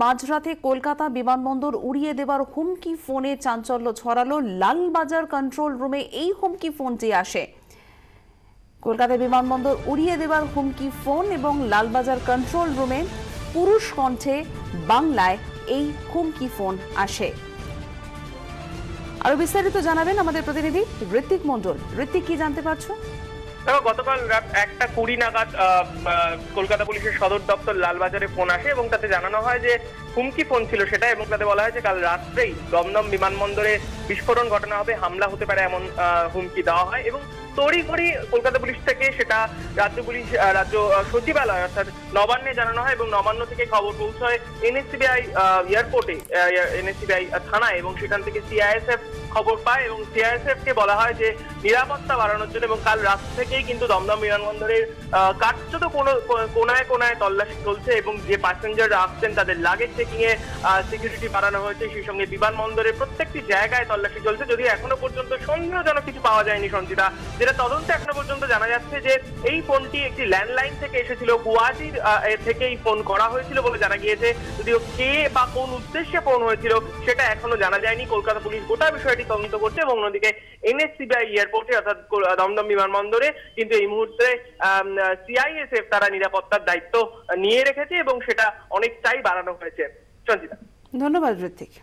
মাঝরাতে কলকাতা বিমানবন্দর উড়িয়ে দেবার হুমকি ফোনে চাঞ্চল্য ছড়ালো। লালবাজার কন্ট্রোল রুমে এই হুমকি ফোনটি আসে। কলকাতা বিমানবন্দর উড়িয়ে দেবার হুমকি ফোন এবং লালবাজার কন্ট্রোল রুমে পুরুষ কণ্ঠে বাংলায় এই হুমকি ফোন আসে। আরো বিস্তারিত জানাবেন আমাদের প্রতিনিধি ঋত্বিক মণ্ডল। ঋত্বিক, কি জানতে পারছো? গতকাল রাত 1:20 নাগাদ কলকাতা পুলিশের সদর দপ্তর লালবাজারে ফোন আসে এবং তাতে জানানো হয় যে হুমকি ফোন ছিল সেটা, এবং তাতে বলা হয় যে কাল রাত্রেই দমদম বিমানবন্দরে বিস্ফোরণ ঘটনা হবে, হামলা হতে পারে এমন হুমকি দেওয়া হয়। এবং তড়িঘড়ি কলকাতা পুলিশ থেকে সেটা রাজ্য সচিবালয় অর্থাৎ নবান্নে জানানো হয় এবং নবান্ন থেকে খবর পৌঁছয় এনএসসিবিআই এয়ারপোর্টে, এনএসসিবিআই থানায়, এবং সেখান থেকে সিআইএসএফ খবর পায় এবং সিআইএসএফ কে বলা হয় যে নিরাপত্তা বাড়ানোর জন্য। এবং কাল রাত থেকেই কিন্তু দমদম বিমানবন্দরের কার্যত কোনায় কোনায় তল্লাশি চলছে এবং যে প্যাসেঞ্জাররা আসছেন তাদের লাগেজ চেকিং এ সিকিউরিটি বাড়ানো হয়েছে। সেই সঙ্গে বিমানবন্দরের প্রত্যেকটি জায়গায় তল্লাশি চলছে, যদিও এখনো পর্যন্ত সন্দেহজনক কিছু পাওয়া যায়নি সঞ্চিতা। যেটা তদন্তে এখনো পর্যন্ত জানা যাচ্ছে যে এই ফোনটি একটি ল্যান্ডলাইন থেকে এসেছিল, গুয়াহাটির থেকে এই ফোন করা হয়েছিল বলে জানা গিয়েছে। যদিও কে বা কোন উদ্দেশ্যে ফোন হয়েছিল সেটা এখনো জানা যায়নি। কলকাতা পুলিশ গোটা বিষয়টি তদন্ত করছে এবং অন্যদিকে এনএসসিবিআই এয়ারপোর্টে অর্থাৎ দমদম বিমানবন্দরে কিন্তু এই মুহূর্তে সিআইএসএফ তারা নিরাপত্তার দায়িত্ব নিয়ে রেখেছে এবং সেটা অনেকটাই বাড়ানো হয়েছে। সঞ্চিতা, ধন্যবাদ ঋত্বিক।